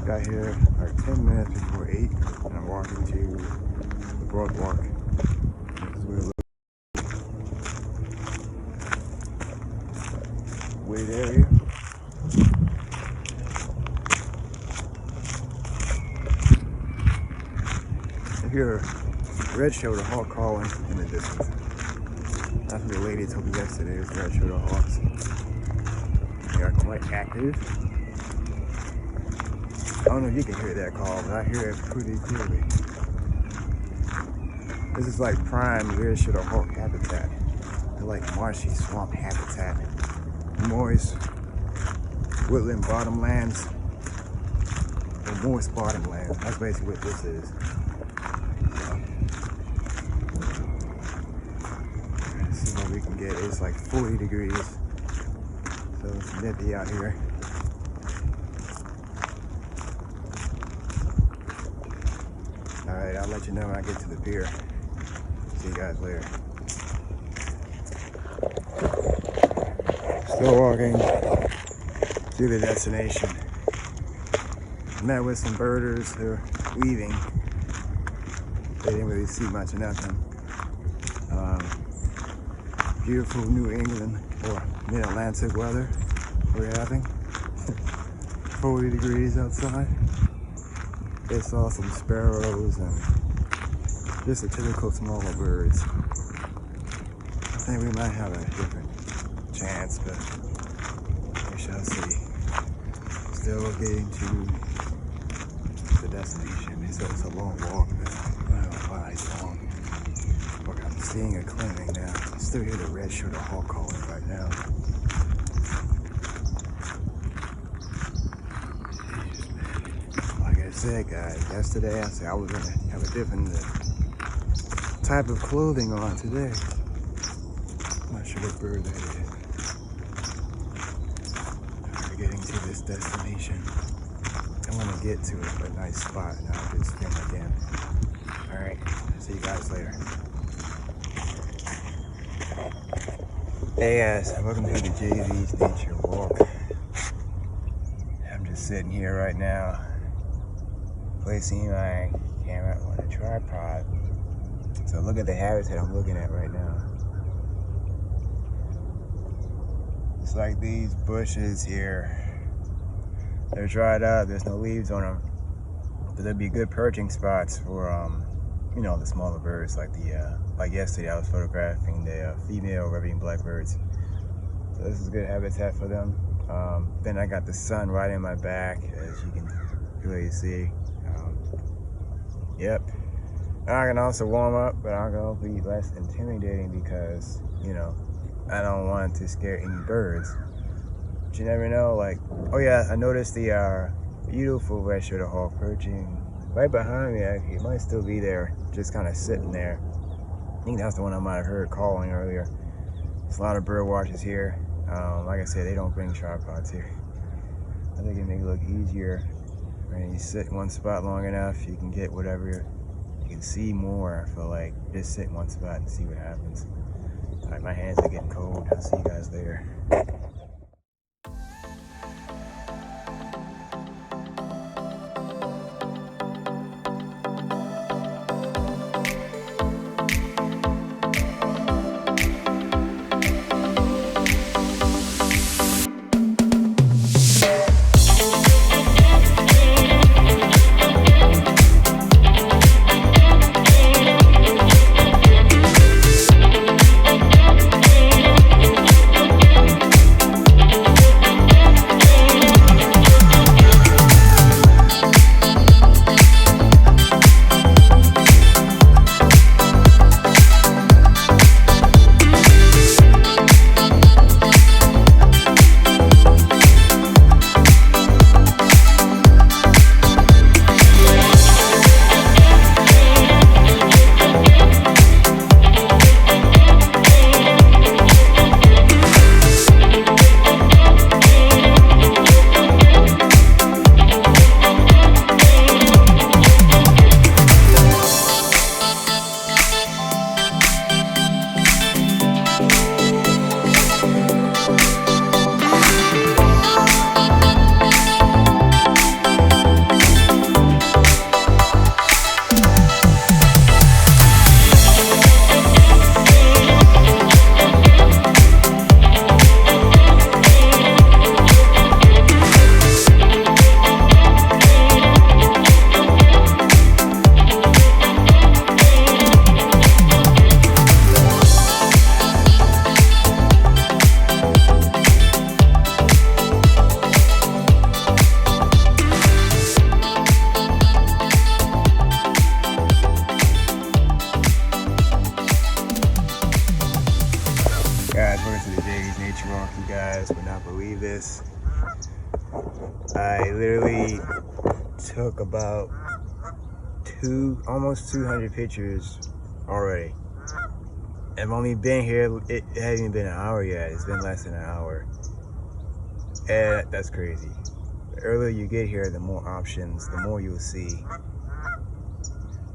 Got here like 10 minutes before 8, and I'm walking to the boardwalk. This is where the wait area. I hear a red-shouldered hawk calling in the distance. That's what the lady told me yesterday, is red-shouldered hawks. They are quite active. I don't know if you can hear that call, but I hear it pretty clearly. This is like prime red-shouldered hawk habitat. They're like marshy swamp habitat. Moist woodland bottomlands. Or moist bottomlands. That's basically what this is. Let's see what we can get. It's like 40 degrees. So it's nippy out here. Alright, I'll let you know when I get to the pier. See you guys later. Still walking to the destination. Met with some birders who are leaving. They didn't really see much of nothing. Beautiful New England or mid-Atlantic weather we're having. 40 degrees outside. They saw some sparrows and just the typical smaller birds. I think we might have a different chance, but we shall see. Still getting to the destination. They said it's a long walk, but I don't know why it's long. Look, I'm seeing a climbing now. I still hear the red-shouldered hawk calling right now. Like I said, guys, yesterday I said I was gonna have a different type of clothing on today. I'm not sure what bird that is. We're getting to this destination. I want to get to a nice spot, and I'll just film again. All right, see you guys later. Hey guys, welcome to the JV's Nature Walk. I'm just sitting here right now, placing my camera on a tripod. So look at the habitat I'm looking at right now. It's like these bushes here. They're dried up, there's no leaves on them. But there'd be good perching spots for, you know, the smaller birds, like like yesterday I was photographing the female red-winged blackbirds. So this is good habitat for them. Then I got the sun right in my back, as you can clearly see. Yep. And I can also warm up, but I'm gonna be less intimidating because, you know, I don't want to scare any birds. But you never know, like, oh yeah, I noticed the beautiful red-shouldered hawk perching right behind me. It might still be there, just kind of sitting there. I think that's the one I might have heard calling earlier. There's a lot of bird watchers here. Like I said, they don't bring tripods here. I think it makes it look easier when you sit in one spot long enough. You can get whatever, you can see more. I feel like just sit in one spot and see what happens. All right, my hands are getting cold. I'll see you guys later. I literally took about almost 200 pictures already. I've only been here, it hasn't even been an hour yet. It's been less than an hour. And that's crazy. The earlier you get here, the more options, the more you'll see.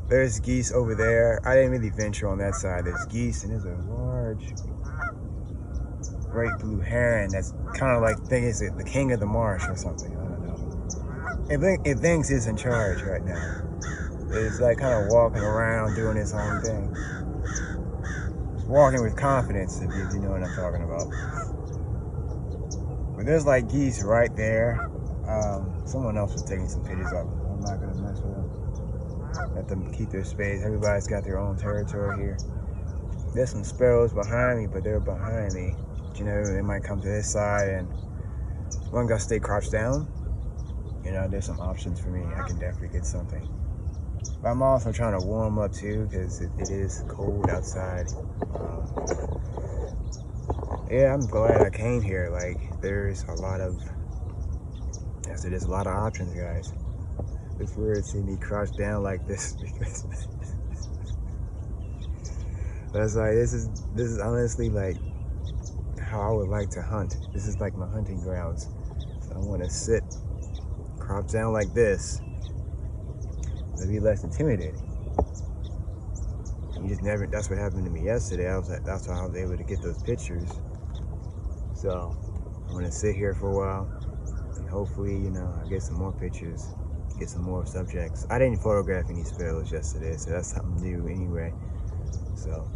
There's geese over there. I didn't really venture on that side. There's geese, and there's a large great blue heron that's kind of like, it's the king of the marsh or something. I don't know. It thinks it's in charge right now. It's like kind of walking around doing its own thing. It's walking with confidence, if you know what I'm talking about. But there's like geese right there. Someone else was taking some pictures of them. I'm not gonna mess with them. Let them keep their space. Everybody's got their own territory here. There's some sparrows behind me, but they're behind me. You know, they might come to this side, and one gotta stay crouched down. You know, there's some options for me. I can definitely get something. But I'm also trying to warm up too, because it is cold outside. Yeah, I'm glad I came here. Like, there's a lot of options, guys. It's weird seeing me crouched down like this because that's like, this is honestly like how I would like to hunt. This is like my hunting grounds. So I want to sit crouched down like this. It'll be less intimidating. You just never. That's what happened to me yesterday. That's why I was able to get those pictures. So I'm gonna sit here for a while, and hopefully, you know, I get some more pictures, get some more subjects. I didn't photograph any sparrows yesterday, so that's something new anyway. So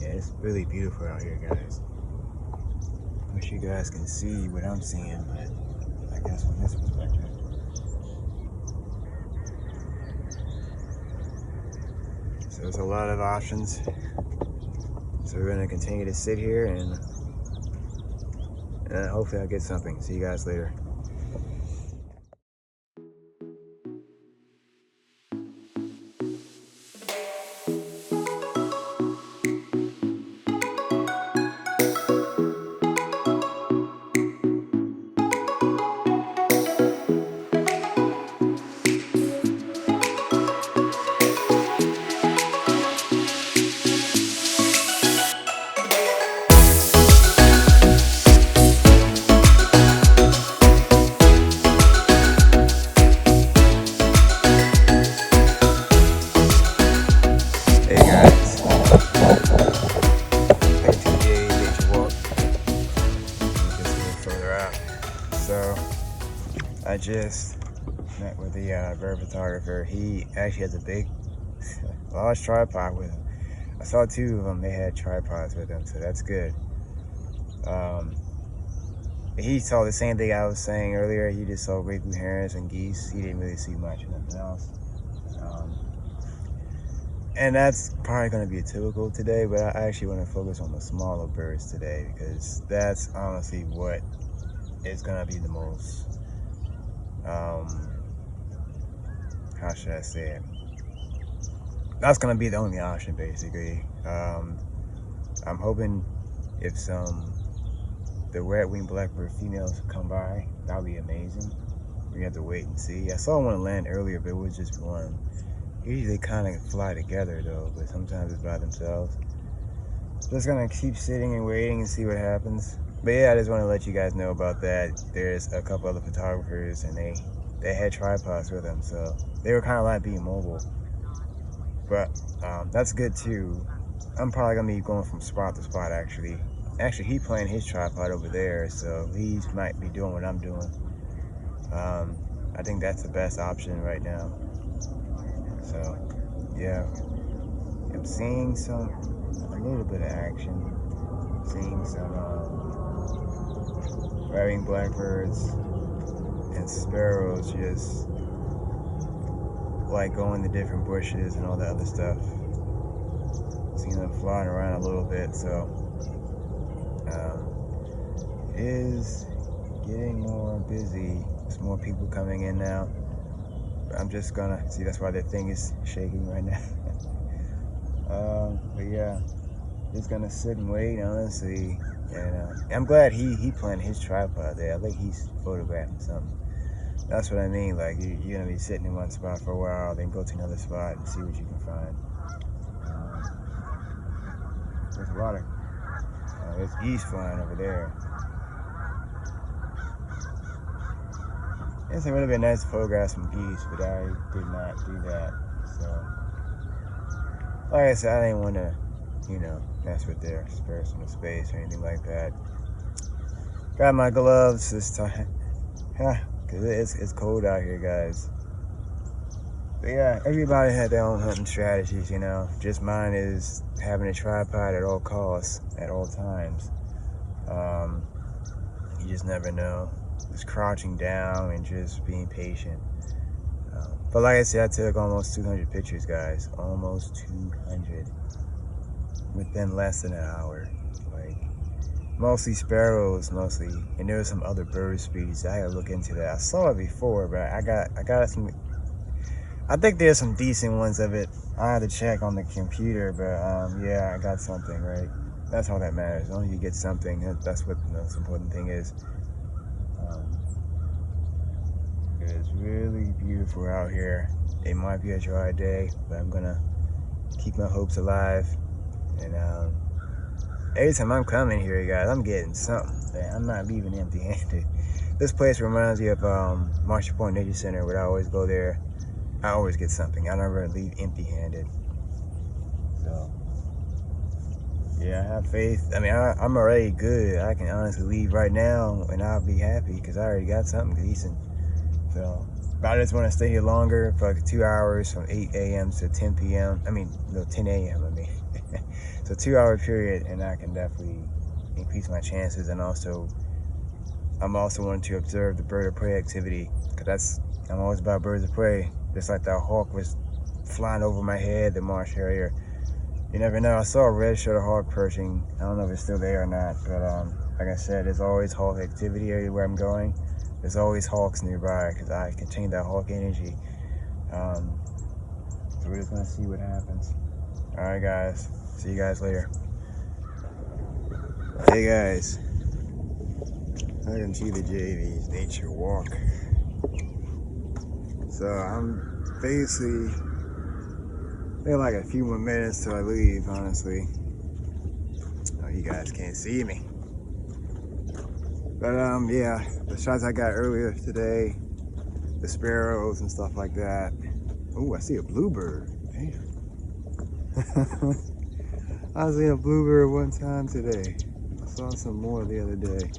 yeah, it's really beautiful out here, guys. Wish you guys can see what I'm seeing, but I guess from this perspective. So there's a lot of options. So we're gonna continue to sit here and hopefully I'll get something. See you guys later. I just met with the bird photographer. He actually has a big, large tripod with him. I saw two of them. They had tripods with them, so that's good. He saw the same thing I was saying earlier. He just saw great blue herons and geese. He didn't really see much of nothing else. And that's probably going to be a typical today, but I actually want to focus on the smaller birds today because that's honestly what is going to be the most, how should I say it? That's going to be the only option, basically. I'm hoping if the red-winged blackbird females come by, that would be amazing. We have to wait and see. I saw one land earlier, but it was just one. Usually they kind of fly together though, but sometimes it's by themselves. Just gonna keep sitting and waiting and see what happens. But yeah, I just want to let you guys know about that. There's a couple other photographers and they had tripods with them, so they were kind of like being mobile. But that's good too. I'm probably gonna be going from spot to spot actually. Actually, he playing his tripod over there, so he might be doing what I'm doing. I think that's the best option right now. So, yeah, I'm seeing a little bit of action. Seeing some red-winged blackbirds and sparrows just like going to different bushes and all that other stuff. Seeing them flying around a little bit, so it is getting more busy. There's more people coming in now. I'm just gonna see, that's why that thing is shaking right now. But yeah, just gonna sit and wait, honestly. And I'm glad he planted his tripod there. I think he's photographing something. That's what I mean. Like you're gonna be sitting in one spot for a while, then go to another spot and see what you can find. There's a lot of there's geese flying over there. It would have been nice to photograph some geese, but I did not do that. So, like I said, I didn't want to, mess with their personal space or anything like that. Got my gloves this time. Because it's cold out here, guys. But yeah, everybody had their own hunting strategies, Just mine is having a tripod at all costs, at all times. You just never know. Just crouching down and just being patient. But like I said, I took almost 200 pictures, guys. Almost 200. Within less than an hour. Like, mostly sparrows, mostly. And there were some other bird species. I gotta look into that. I saw it before, but I got some. I think there's some decent ones of it. I had to check on the computer, but yeah, I got something, right? That's all that matters. As long as you get something, that's what the most important thing is. It's really beautiful out here. It might be a dry day, but I'm gonna keep my hopes alive. And every time I'm coming here, guys, I'm getting something. Man, I'm not leaving empty-handed. This place reminds me of Marshall Point Nature Center, where I always go there. I always get something. I never leave empty-handed. So, yeah, I have faith. I mean, I'm already good. I can honestly leave right now, and I'll be happy because I already got something decent. So, but I just want to stay here longer for like 2 hours from 8 a.m. to 10 p.m. I mean, no, 10 a.m. I mean, so 2-hour period, and I can definitely increase my chances. And also, I'm also wanting to observe the bird of prey activity, because I'm always about birds of prey. Just like that hawk was flying over my head, the marsh area. You never know. I saw a red-shouldered hawk perching. I don't know if it's still there or not, but like I said, there's always hawk activity everywhere I'm going. There's always hawks nearby because I contain that hawk energy. So we're just gonna see what happens. All right, guys. See you guys later. Hey guys, welcome to the JV's Nature Walk. So I'm basically like a few more minutes till I leave. Honestly, oh, you guys can't see me. But yeah, the shots I got earlier today, the sparrows and stuff like that. Oh, I see a bluebird. Damn. I seen a bluebird one time today. I saw some more the other day.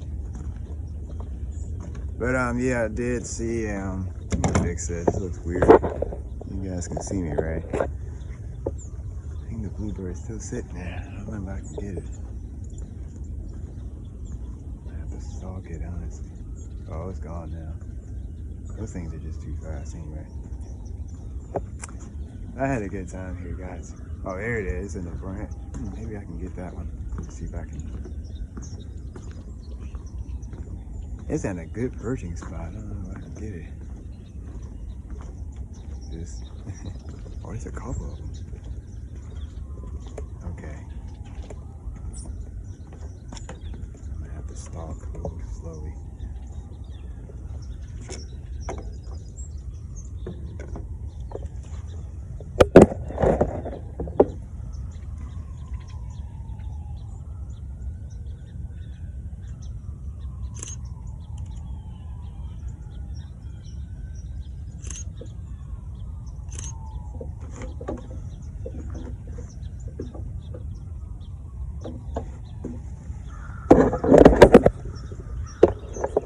But yeah, I did see let me fix this. This looks weird. You guys can see me, right? I think the bluebird's still sitting there. I don't know if I can get it. Stalk it, honestly. Oh, it's gone now. Those things are just too fast anyway. I had a good time here, guys. Oh, there it is in the branch. Maybe I can get that one. Let's see if I can. It's in a good perching spot. I don't know if I can get it. Just oh, there's a couple of them. Okay. I'm gonna have to stalk move slowly.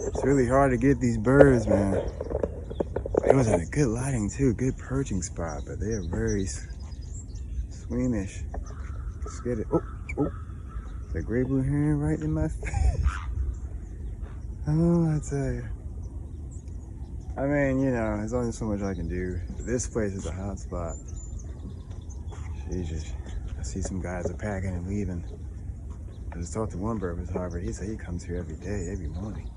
It's really hard to get these birds, man. It was in a good lighting too, good perching spot, but they're very squeamish. Let's get it. Oh, oh, the gray blue heron right in my face. Oh, I tell you. I mean, you know, there's only so much I can do. This place is a hot spot. Jesus, I see some guys are packing and leaving. I just talked to one bird photographer. He said he comes here every day, every morning.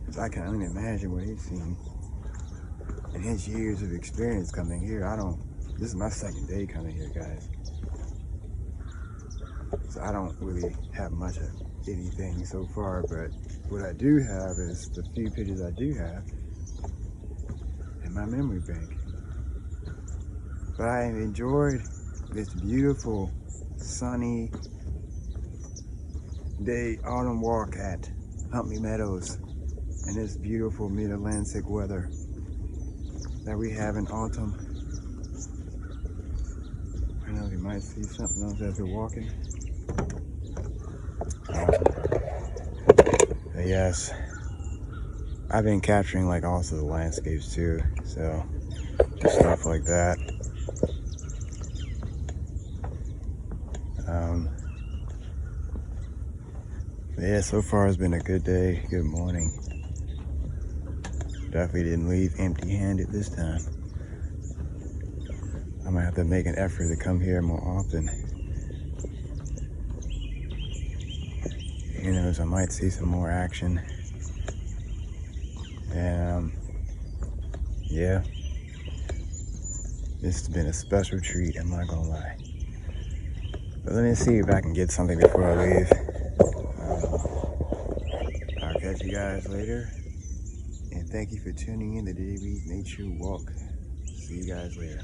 Cause I can only imagine what he's seen. And his years of experience coming here, this is my second day coming here, guys. So I don't really have much of anything so far, but what I do have is the few pictures I do have in my memory bank. But I have enjoyed this beautiful, sunny day autumn walk at Huntley Meadows and this beautiful mid-Atlantic weather that we have in autumn. I know you might see something else as we're walking. But yes, I've been capturing like also the landscapes too, so just stuff like that. But yeah, so far it's been a good day, good morning. Definitely didn't leave empty-handed this time. I'm gonna have to make an effort to come here more often. Who knows, I might see some more action. And yeah, this has been a special treat, I'm not gonna lie. But let me see if I can get something before I leave. I'll catch you guys later. And thank you for tuning in to Davy's Nature Walk. See you guys later.